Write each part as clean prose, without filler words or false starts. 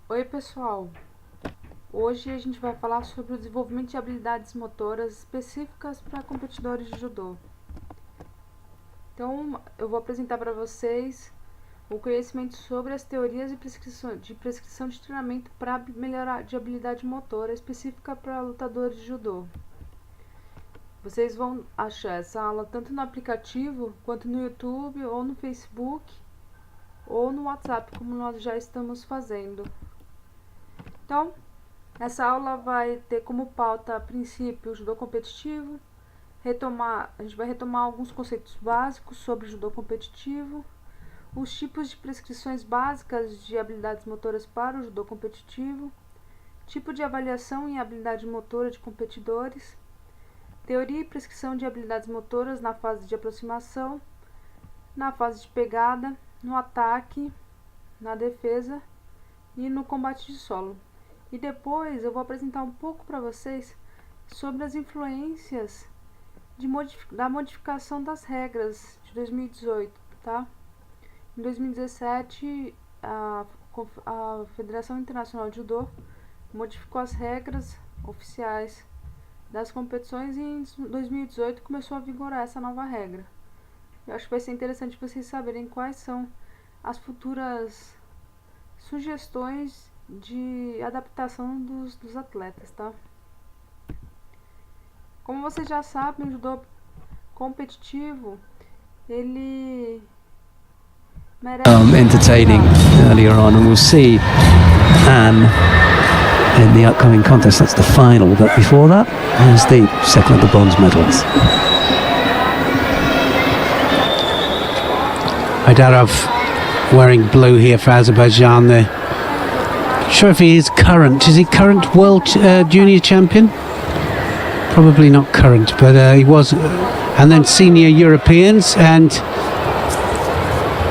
Oi pessoal, hoje a gente vai falar sobre o desenvolvimento de habilidades motoras específicas para competidores de judô. Então eu vou apresentar para vocês o conhecimento sobre as teorias de prescrição de treinamento para melhorar de habilidade motora específica para lutadores de judô. Vocês vão achar essa aula tanto no aplicativo quanto no YouTube ou no Facebook ou no WhatsApp, como nós já estamos fazendo. Então, essa aula vai ter como pauta, a princípio, o judô competitivo. A gente vai retomar alguns conceitos básicos sobre o judô competitivo, os tipos de prescrições básicas de habilidades motoras para o judô competitivo, tipo de avaliação em habilidade motora de competidores, teoria e prescrição de habilidades motoras na fase de aproximação, na fase de pegada, no ataque, na defesa e no combate de solo. E depois eu vou apresentar um pouco para vocês sobre as influências da modificação das regras de 2018, tá? Em 2017, a Federação Internacional de Judô modificou as regras oficiais das competições e em 2018 começou a vigorar essa nova regra. Eu acho que vai ser interessante vocês saberem quais são as futuras sugestões de adaptação dos atletas, tá? Como vocês já sabem, o judô competitivo, ele merece entertaining earlier on, and we'll see Anne in the upcoming contest. That's the final, but before that, there's the second of the bronze medals. Haydarov wearing blue here for Azerbaijan. Sure if he is current. Is he current world junior champion? Probably not current, but he was. And then senior Europeans, and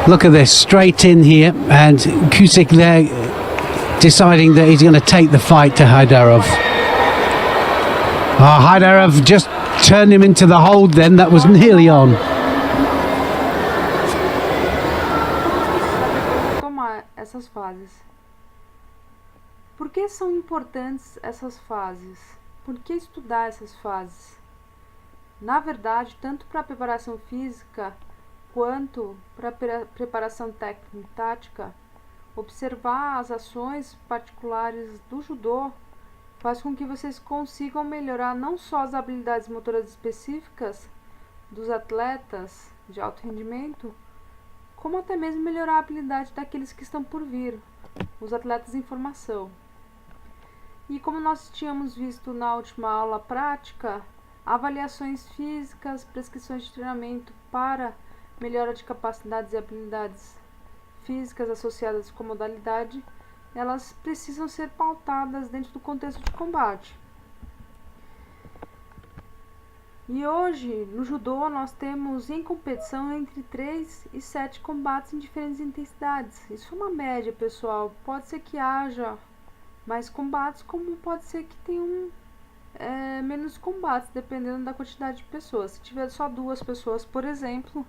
look at this, straight in here, and Kusik there deciding that he's going to take the fight to Haydarov. Haydarov just turned him into the hold then, that was nearly on. Tomar essas fases. Por que são importantes essas fases? Por que estudar essas fases? Na verdade, tanto para a preparação física quanto para a preparação técnico-tática, observar as ações particulares do judô faz com que vocês consigam melhorar não só as habilidades motoras específicas dos atletas de alto rendimento, como até mesmo melhorar a habilidade daqueles que estão por vir, os atletas em formação. E como nós tínhamos visto na última aula prática, avaliações físicas, prescrições de treinamento para melhora de capacidades e habilidades físicas associadas com a modalidade, elas precisam ser pautadas dentro do contexto de combate. E hoje, no judô, nós temos em competição entre 3 e 7 combates em diferentes intensidades. Isso é uma média, pessoal. Pode ser que haja mais combates, como pode ser que tenham menos combates, dependendo da quantidade de pessoas. Se tiver só 2 pessoas, por exemplo,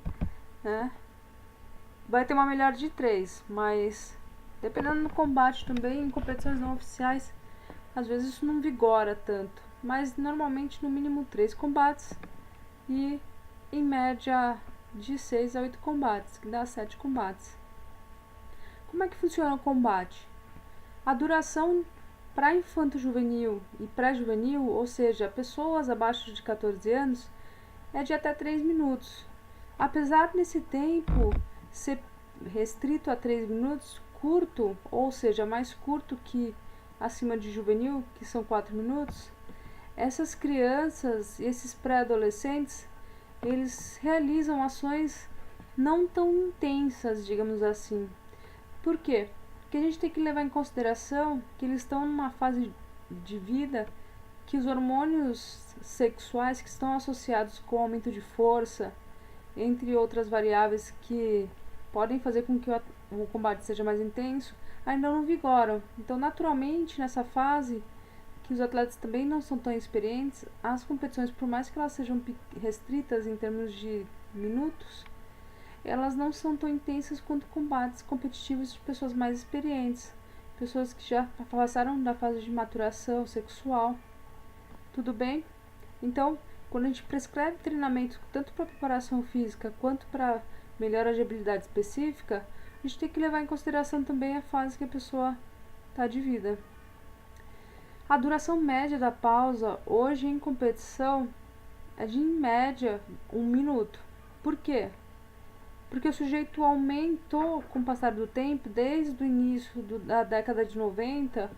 né, vai ter uma melhor de 3, mas dependendo do combate também, em competições não oficiais, às vezes isso não vigora tanto, mas normalmente no mínimo 3 combates e em média de 6 a 8 combates, que dá 7 combates. Como é que funciona o combate? A duração para infanto-juvenil e pré-juvenil, ou seja, pessoas abaixo de 14 anos, é de até 3 minutos. Apesar desse tempo ser restrito a 3 minutos, curto, ou seja, mais curto que acima de juvenil, que são 4 minutos, essas crianças e esses pré-adolescentes, eles realizam ações não tão intensas, digamos assim. Por quê? Porque a gente tem que levar em consideração que eles estão numa fase de vida que os hormônios sexuais que estão associados com o aumento de força, entre outras variáveis que podem fazer com que o combate seja mais intenso, ainda não vigoram. Então, naturalmente, nessa fase, que os atletas também não são tão experientes, as competições, por mais que elas sejam restritas em termos de minutos, elas não são tão intensas quanto combates competitivos de pessoas mais experientes. pessoas que já passaram da fase de maturação sexual. Tudo bem? Então, quando a gente prescreve treinamento tanto para preparação física quanto para melhora de habilidade específica, a gente tem que levar em consideração também a fase que a pessoa está de vida. A duração média da pausa hoje em competição é de, em média, 1 minuto. Por quê? Porque o sujeito aumentou com o passar do tempo, desde o início da década de 90,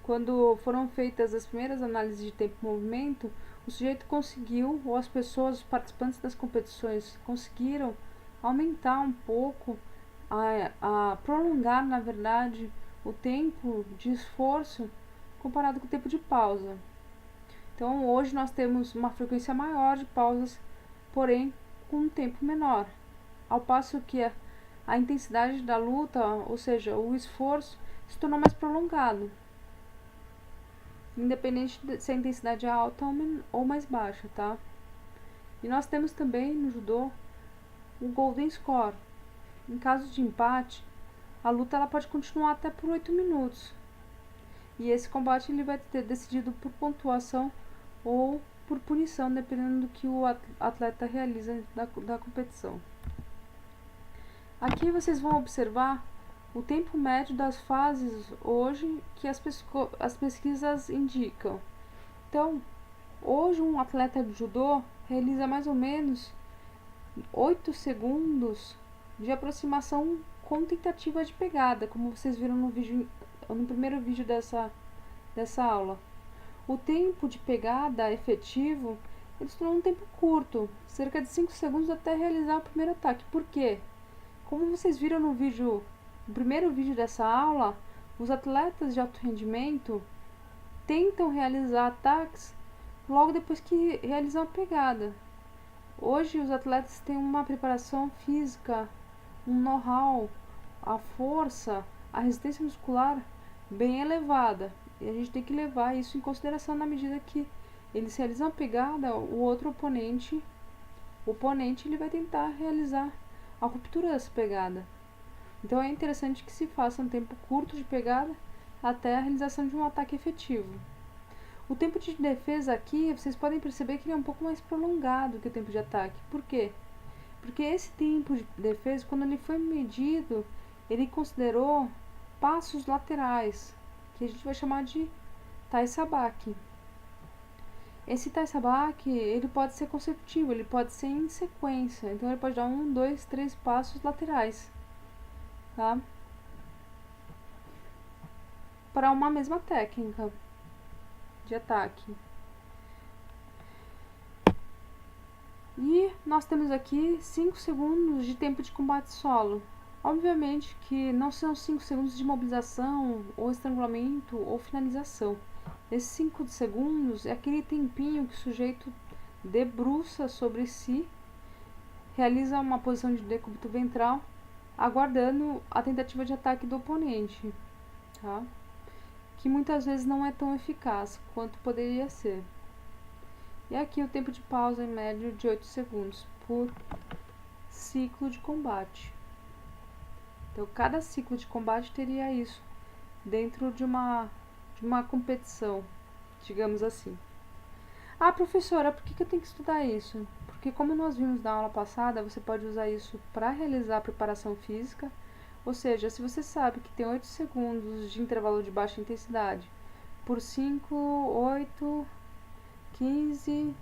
quando foram feitas as primeiras análises de tempo e movimento, o sujeito conseguiu, ou as pessoas, os participantes das competições, conseguiram aumentar um pouco, a prolongar, na verdade, o tempo de esforço comparado com o tempo de pausa. Então, hoje nós temos uma frequência maior de pausas, porém com um tempo menor. Ao passo que a intensidade da luta, ou seja, o esforço, se tornou mais prolongado, independente de se a intensidade é alta ou mais baixa, tá? E nós temos também no judô o Golden Score. Em caso de empate, a luta ela pode continuar até por 8 minutos. E esse combate ele vai ser decidido por pontuação ou por punição, dependendo do que o atleta realiza da competição. Aqui vocês vão observar o tempo médio das fases hoje que as pesquisas indicam. Então, hoje um atleta de judô realiza mais ou menos 8 segundos de aproximação com tentativa de pegada, como vocês viram no primeiro vídeo dessa aula. O tempo de pegada efetivo ele se tornou um tempo curto, cerca de 5 segundos até realizar o primeiro ataque. Por quê? Como vocês viram no primeiro vídeo dessa aula, os atletas de alto rendimento tentam realizar ataques logo depois que realizam a pegada. Hoje os atletas têm uma preparação física, um know-how, a força, a resistência muscular bem elevada. E a gente tem que levar isso em consideração na medida que eles realizam a pegada, o oponente ele vai tentar realizar a ruptura dessa pegada. Então é interessante que se faça um tempo curto de pegada até a realização de um ataque efetivo. O tempo de defesa aqui, vocês podem perceber que ele é um pouco mais prolongado que o tempo de ataque. Por quê? Porque esse tempo de defesa, quando ele foi medido, ele considerou passos laterais, que a gente vai chamar de Tai Sabaki. Esse Tai Sabaki, ele pode ser consecutivo, ele pode ser em sequência. Então, ele pode dar 1, 2, 3 passos laterais, tá? Para uma mesma técnica de ataque. E nós temos aqui 5 segundos de tempo de combate solo. Obviamente que não são 5 segundos de mobilização, ou estrangulamento, ou finalização. Esses 5 segundos é aquele tempinho que o sujeito debruça sobre si, realiza uma posição de decúbito ventral, aguardando a tentativa de ataque do oponente, tá? Que muitas vezes não é tão eficaz quanto poderia ser. E aqui o tempo de pausa em média de 8 segundos por ciclo de combate. Então, cada ciclo de combate teria isso dentro de uma competição, digamos assim. Ah, professora, por que eu tenho que estudar isso? Porque como nós vimos na aula passada, você pode usar isso para realizar a preparação física. Ou seja, se você sabe que tem 8 segundos de intervalo de baixa intensidade por 5, 8, 15,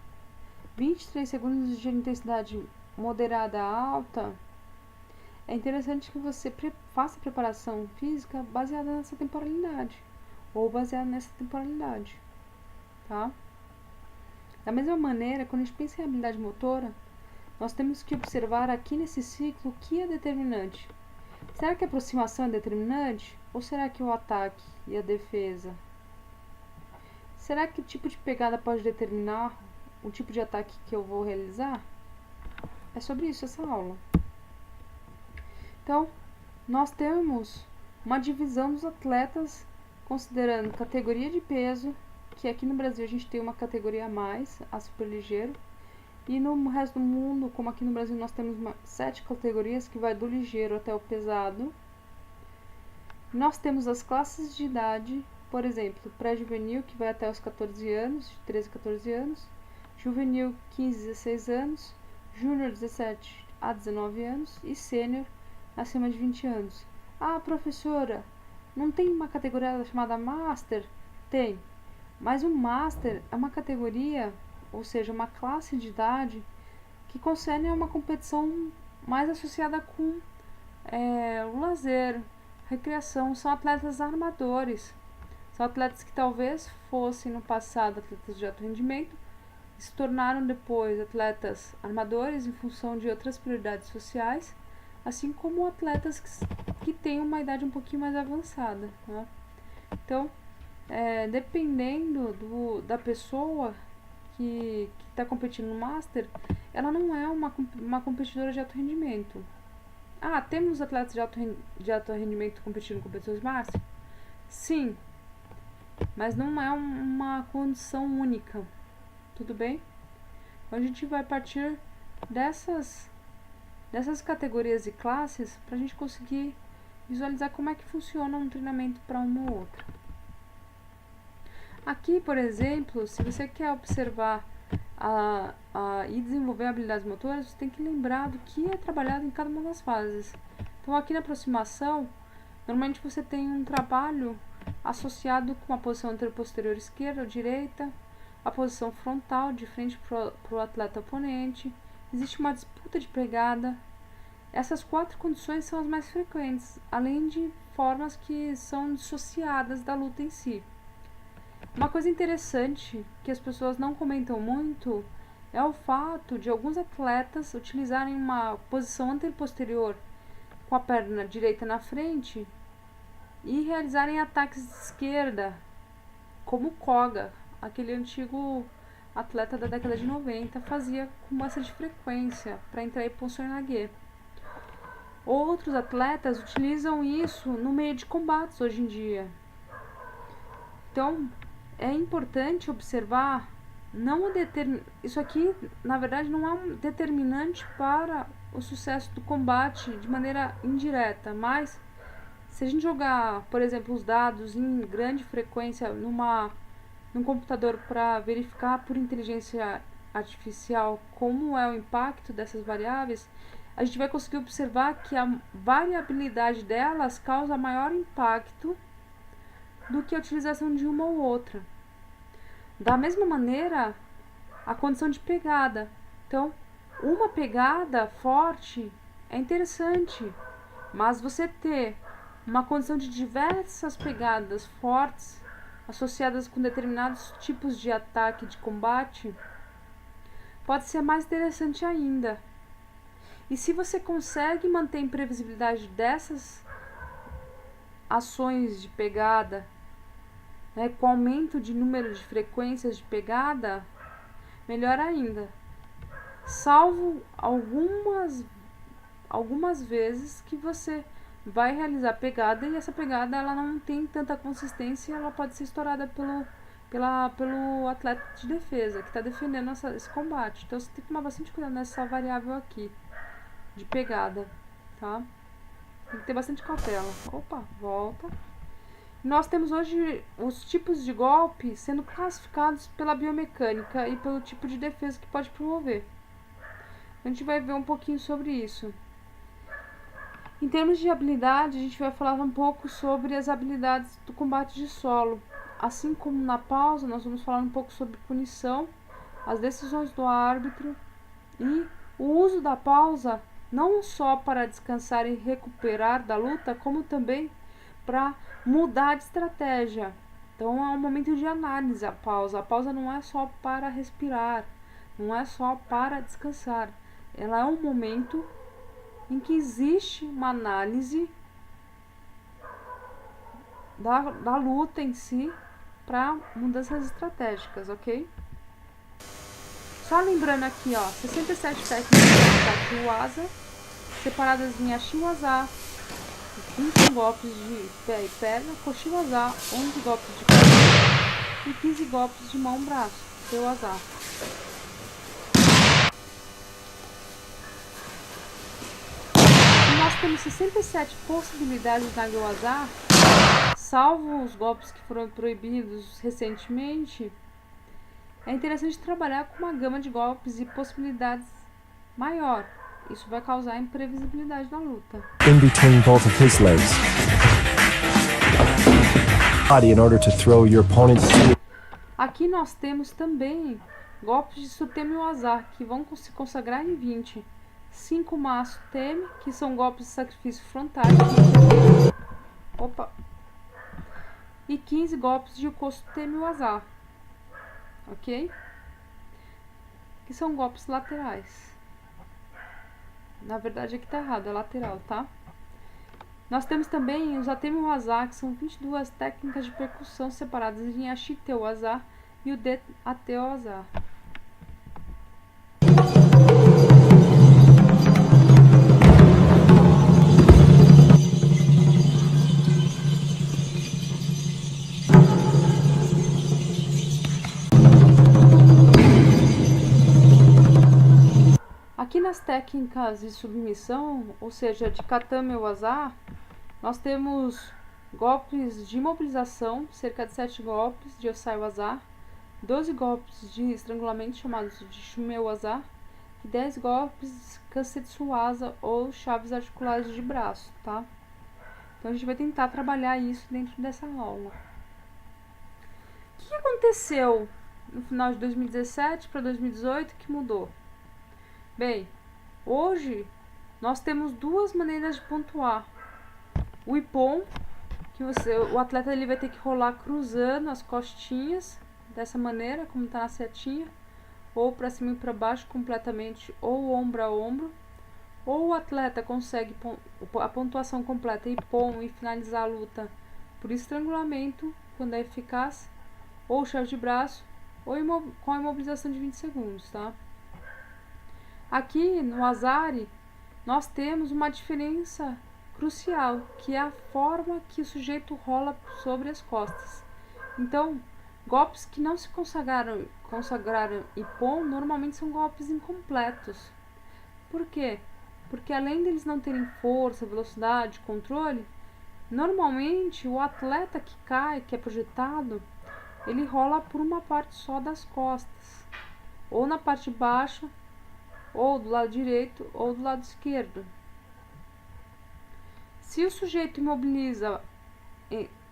23 segundos de intensidade moderada a alta, é interessante que você faça a preparação física baseada nessa temporalidade, ou baseada nessa temporalidade, tá? Da mesma maneira, quando a gente pensa em habilidade motora, nós temos que observar aqui nesse ciclo o que é determinante. Será que a aproximação é determinante? Ou será que o ataque e a defesa? Será que o tipo de pegada pode determinar o tipo de ataque que eu vou realizar? É sobre isso essa aula. Então, nós temos uma divisão dos atletas considerando categoria de peso, que aqui no Brasil a gente tem uma categoria a mais, a super ligeiro, e no resto do mundo, como aqui no Brasil nós temos 7 categorias, que vai do ligeiro até o pesado. Nós temos as classes de idade, por exemplo, pré-juvenil, que vai até os 14 anos, de 13 a 14 anos, juvenil 15 a 16 anos, júnior 17 a 19 anos e sênior acima de 20 anos. Ah, professora, não tem uma categoria chamada Master? Tem, mas o Master é uma categoria, ou seja, uma classe de idade que concerne a uma competição mais associada com o lazer, recreação. São atletas armadores, são atletas que talvez fossem no passado atletas de alto rendimento, se tornaram depois atletas armadores em função de outras prioridades sociais, assim como atletas que têm uma idade um pouquinho mais avançada, né? Então, dependendo da pessoa que está competindo no Master, ela não é uma competidora de alto rendimento. Ah, temos atletas de alto rendimento competindo em competições Master? Sim, mas não é uma condição única, tudo bem? Então a gente vai partir dessas categorias e classes para a gente conseguir visualizar como é que funciona um treinamento para uma ou outra. Aqui, por exemplo, se você quer observar e desenvolver habilidades motoras, você tem que lembrar do que é trabalhado em cada uma das fases. Então, aqui na aproximação, normalmente você tem um trabalho associado com a posição anterior-posterior esquerda ou direita, a posição frontal de frente para o atleta oponente, existe uma disputa de pegada. Essas 4 condições são as mais frequentes, além de formas que são dissociadas da luta em si. Uma coisa interessante que as pessoas não comentam muito é o fato de alguns atletas utilizarem uma posição anterior-posterior com a perna direita na frente e realizarem ataques de esquerda, como Koga, aquele antigo atleta da década de 90, fazia com bastante frequência para entrar em posição Nage. Outros atletas utilizam isso no meio de combates hoje em dia. Então, é importante observar, isso aqui, na verdade, não é um determinante para o sucesso do combate de maneira indireta, mas se a gente jogar, por exemplo, os dados em grande frequência num computador para verificar por inteligência artificial como é o impacto dessas variáveis, a gente vai conseguir observar que a variabilidade delas causa maior impacto do que a utilização de uma ou outra. Da mesma maneira, a condição de pegada. Então, uma pegada forte é interessante, mas você ter uma condição de diversas pegadas fortes associadas com determinados tipos de ataque de combate pode ser mais interessante ainda. E se você consegue manter a imprevisibilidade dessas ações de pegada, com aumento de número de frequências de pegada, melhor ainda. Salvo algumas vezes que você vai realizar pegada e essa pegada ela não tem tanta consistência, ela pode ser estourada pelo atleta de defesa que está defendendo esse combate. Então você tem que tomar bastante cuidado nessa variável aqui de pegada, tá? Tem que ter bastante cautela. Opa, volta. Nós temos hoje os tipos de golpe sendo classificados pela biomecânica e pelo tipo de defesa que pode promover. A gente vai ver um pouquinho sobre isso. Em termos de habilidade, a gente vai falar um pouco sobre as habilidades do combate de solo. Assim como na pausa, nós vamos falar um pouco sobre punição, as decisões do árbitro e o uso da pausa não só para descansar e recuperar da luta, como também para mudar de estratégia. Então é um momento de análise a pausa. A pausa não é só para respirar, não é só para descansar. Ela é um momento em que existe uma análise da luta em si para mudanças estratégicas, ok? Só lembrando aqui, 67 técnicas de Uasa, separadas em Ashiwaza, 21 golpes de pé e perna, Koshiwaza, 11 golpes de cabeça e 15 golpes de mão e braço, Teuwaza. Nós temos 67 possibilidades na Gyoza, salvo os golpes que foram proibidos recentemente. É interessante trabalhar com uma gama de golpes e possibilidades maior. Isso vai causar imprevisibilidade na luta. In between both of his legs. Body in order to throw your opponent to... Aqui nós temos também golpes de Sutemi Waza, que vão se consagrar em 20. 5 Masu Temi, que são golpes de sacrifício frontais. Opa! E 15 golpes de Ukosu Temi Waza. Ok? Que são golpes laterais. Na verdade aqui tá errado, é lateral, tá? Nós temos também os Atemi Waza, que são 22 técnicas de percussão separadas em Ashite Waza e o De Ate Waza. Aqui nas técnicas de submissão, ou seja, de Katame Waza, nós temos golpes de imobilização, cerca de 7 golpes de Osai Waza, 12 golpes de estrangulamento chamados de Shume Waza e 10 golpes de Kansetsu Waza ou chaves articulares de braço, tá? Então a gente vai tentar trabalhar isso dentro dessa aula. O que aconteceu no final de 2017 para 2018 que mudou? Bem, hoje nós temos duas maneiras de pontuar. O Ippon, que o atleta ele vai ter que rolar cruzando as costinhas, dessa maneira, como está na setinha, ou para cima e para baixo completamente, ou ombro a ombro. Ou o atleta consegue a pontuação completa Ippon e finalizar a luta por estrangulamento, quando é eficaz, ou chave de braço, ou com a imobilização de 20 segundos, tá? Aqui no Azari, nós temos uma diferença crucial, que é a forma que o sujeito rola sobre as costas. Então, golpes que não se consagraram Ippon, normalmente são golpes incompletos. Por quê? Porque além deles não terem força, velocidade, controle, normalmente o atleta que cai, que é projetado, ele rola por uma parte só das costas, ou na parte baixa, ou do lado direito ou do lado esquerdo. Se o sujeito imobiliza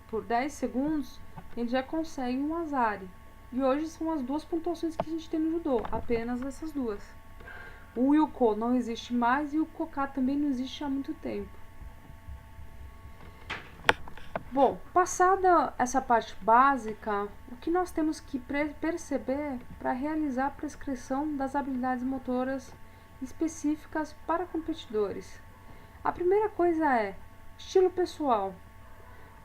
por 10 segundos, ele já consegue um Azari. E hoje são as duas pontuações que a gente tem no judô, apenas essas duas. O Yuko não existe mais e o Koka também não existe há muito tempo. Bom, passada essa parte básica, o que nós temos que perceber para realizar a prescrição das habilidades motoras específicas para competidores? A primeira coisa é estilo pessoal.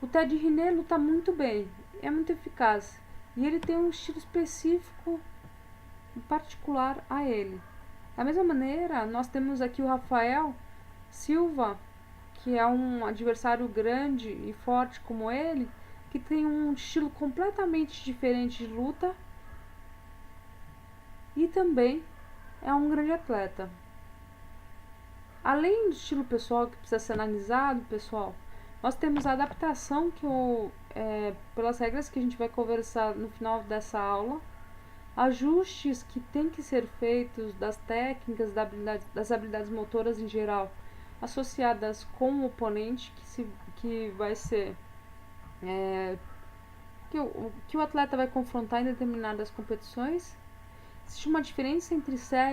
O Ted Riné luta muito bem, é muito eficaz e ele tem um estilo específico particular a ele. Da mesma maneira, nós temos aqui o Rafael Silva, que é um adversário grande e forte como ele, que tem um estilo completamente diferente de luta e também é um grande atleta. Além do estilo pessoal que precisa ser analisado, pessoal, nós temos a adaptação que pelas regras que a gente vai conversar no final dessa aula, ajustes que tem que ser feitos das técnicas, das habilidades motoras em geral, associadas com o oponente que vai ser que o atleta vai confrontar em determinadas competições. Existe uma diferença entre série